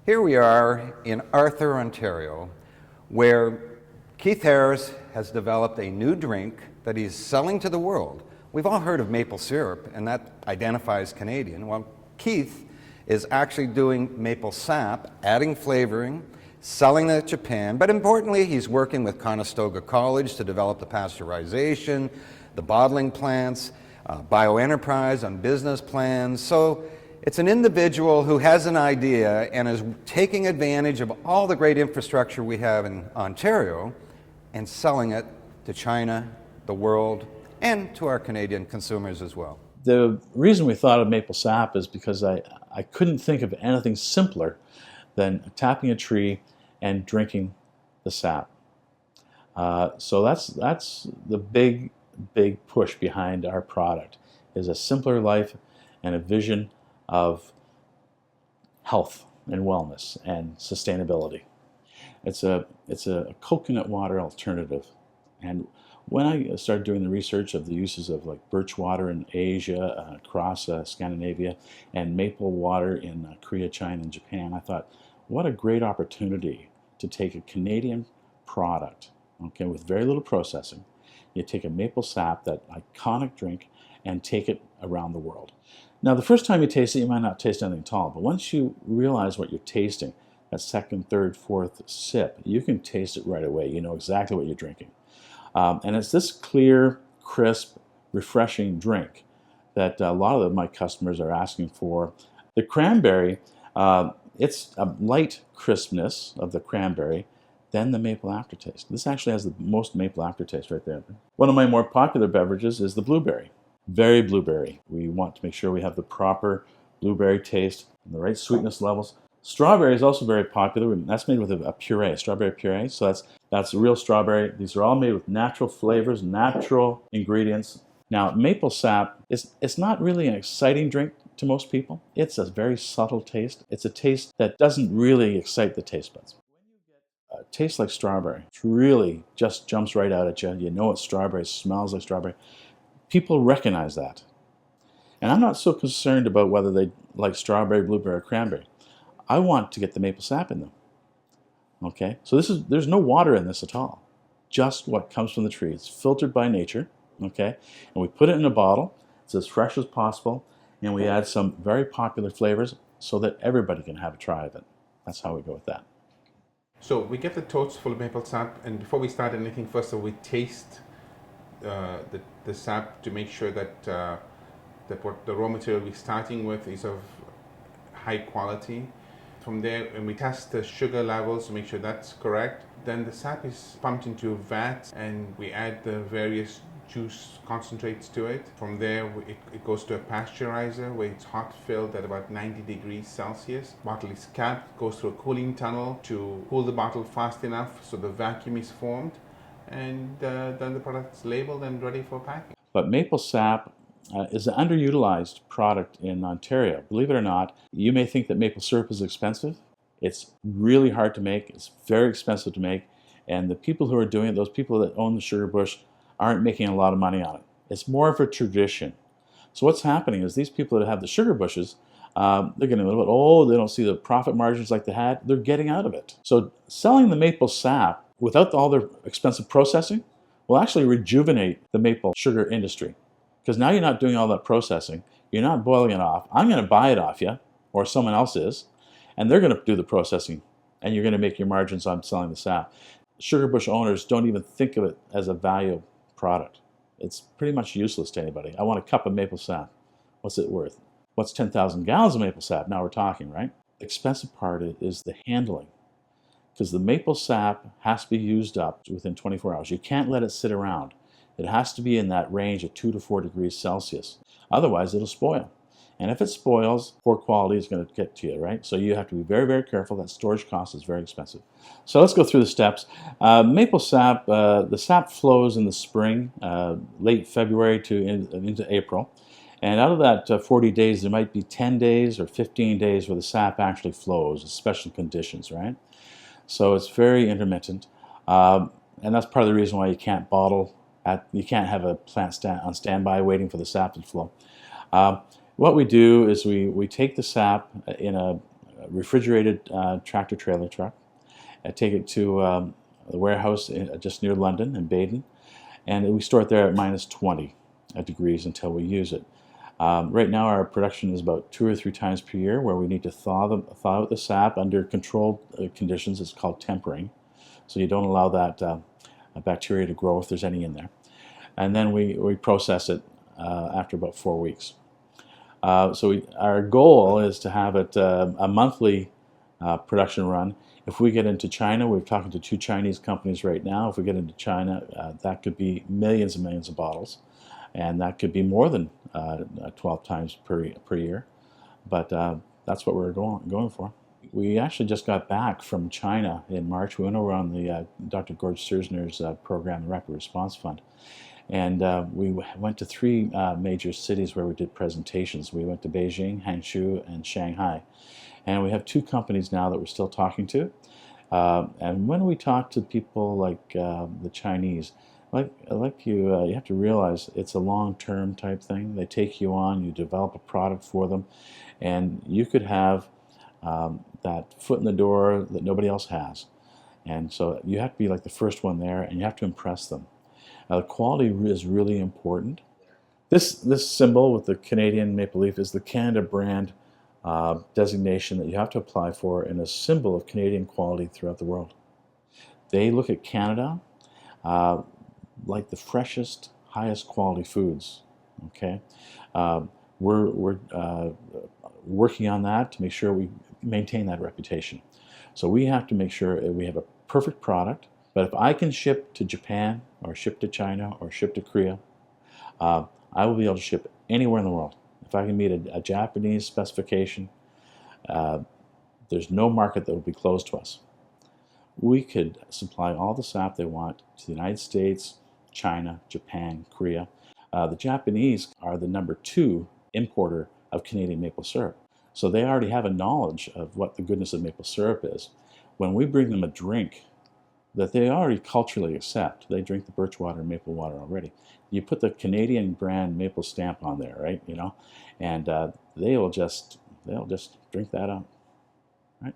Here we are in Arthur, Ontario, where Keith Harris has developed a new drink that he's selling to the world. We've all heard of maple syrup, and that identifies Canadian. Well, Keith is actually doing maple sap, adding flavoring, selling it to Japan, but importantly, he's working with Conestoga College to develop the pasteurization, the bottling plants, bioenterprise on business plans. So it's an individual who has an idea and is taking advantage of all the great infrastructure we have in Ontario and selling it to China, the world, and to our Canadian consumers as well. The reason we thought of maple sap is because I couldn't think of anything simpler than tapping a tree and drinking the sap. So that's the big push behind our product, is a simpler life and a vision of health and wellness and sustainability. It's a coconut water alternative. And when I started doing the research of the uses of like birch water in Asia, across Scandinavia, and maple water in Korea, China, and Japan, I thought, what a great opportunity to take a Canadian product, okay, with very little processing. You take a maple sap, that iconic drink, and take it around the world. Now, the first time you taste it, you might not taste anything at all, but once you realize what you're tasting, that second, third, fourth sip, you can taste it right away. You know exactly what you're drinking. And it's this clear, crisp, refreshing drink that a lot of my customers are asking for. The cranberry, it's a light crispness of the cranberry, then the maple aftertaste. This actually has the most maple aftertaste right there. One of my more popular beverages is the blueberry. Very blueberry. We want to make sure we have the proper blueberry taste and the right sweetness levels. Strawberry is also very popular. That's made with a puree, strawberry puree. So that's real strawberry. These are all made with natural flavors, natural ingredients. Now, maple sap it's not really an exciting drink to most people. It's a very subtle taste. It's a taste that doesn't really excite the taste buds. When you get a taste like strawberry, it really just jumps right out at you. You know it's strawberry, it smells like strawberry. People recognize that. And I'm not so concerned about whether they like strawberry, blueberry, or cranberry. I want to get the maple sap in them. Okay, so there's no water in this at all. Just what comes from the tree. It's filtered by nature. Okay, and we put it in a bottle. It's as fresh as possible, and we add some very popular flavors so that everybody can have a try of it. That's how we go with that. So we get the totes full of maple sap, and before we start anything, first of all, we taste the sap to make sure that what the raw material we're starting with is of high quality. From there, when we test the sugar levels to make sure that's correct, then the sap is pumped into a vat and we add the various juice concentrates to it. From there, it goes to a pasteurizer where it's hot filled at about 90 degrees Celsius. Bottle is capped, goes through a cooling tunnel to cool the bottle fast enough so the vacuum is formed, and then the product's labeled and ready for packing. But maple sap is an underutilized product in Ontario. Believe it or not, you may think that maple syrup is expensive. It's really hard to make. It's very expensive to make. And the people who are doing it, those people that own the sugar bush, aren't making a lot of money on it. It's more of a tradition. So what's happening is these people that have the sugar bushes, they're getting a little bit old. They don't see the profit margins like they had. They're getting out of it. So selling the maple sap without all their expensive processing will actually rejuvenate the maple sugar industry. Because now you're not doing all that processing. You're not boiling it off. I'm going to buy it off you, or someone else is, and they're going to do the processing, and you're going to make your margins on selling the sap. Sugar bush owners don't even think of it as a value product. It's pretty much useless to anybody. I want a cup of maple sap. What's it worth? What's 10,000 gallons of maple sap? Now we're talking, right? The expensive part is the handling. Because the maple sap has to be used up within 24 hours. You can't let it sit around. It has to be in that range of 2 to 4 degrees Celsius. Otherwise, it'll spoil. And if it spoils, poor quality is going to get to you, right? So you have to be very, very careful. That storage cost is very expensive. So let's go through the steps. Maple sap, the sap flows in the spring, late February to into April. And out of that 40 days, there might be 10 days or 15 days where the sap actually flows, special conditions, right? So it's very intermittent. And that's part of the reason why you can't bottle. You can't have a plant on standby waiting for the sap to flow. What we do is we take the sap in a refrigerated tractor trailer truck, take it to the warehouse just near London in Baden, and we store it there at minus 20 degrees until we use it. Right now our production is about 2 or 3 times per year, where we need to thaw out the sap under controlled conditions. It's called tempering, so you don't allow that bacteria to grow if there's any in there. And then we process it after about 4 weeks. Our goal is to have it a monthly production run. If we get into China, we're talking to 2 Chinese companies right now. If we get into China, that could be millions and millions of bottles, and that could be more than 12 times per year. But that's what we're going for. We actually just got back from China in March. We went over on the Dr. George Sersner's program, the Rapid Response Fund. And we went to 3 major cities where we did presentations. We went to Beijing, Hangzhou, and Shanghai. And we have 2 companies now that we're still talking to. And when we talk to people like the Chinese, you have to realize it's a long-term type thing. They take you on, you develop a product for them, and you could have that foot in the door that nobody else has. And so you have to be like the first one there, and you have to impress them. The quality is really important. This symbol with the Canadian maple leaf is the Canada brand designation that you have to apply for, and a symbol of Canadian quality throughout the world. They look at Canada like the freshest, highest quality foods. Okay, we're working on that to make sure we maintain that reputation. So we have to make sure we have a perfect product. But if I can ship to Japan, or ship to China, or ship to Korea, I will be able to ship anywhere in the world. If I can meet a Japanese specification, there's no market that will be closed to us. We could supply all the sap they want to the United States, China, Japan, Korea. The Japanese are the #2 importer of Canadian maple syrup. So they already have a knowledge of what the goodness of maple syrup is. When we bring them a drink that they already culturally accept, they drink the birch water and maple water already. You put the Canadian brand maple stamp on there, right? And they'll just drink that up, right?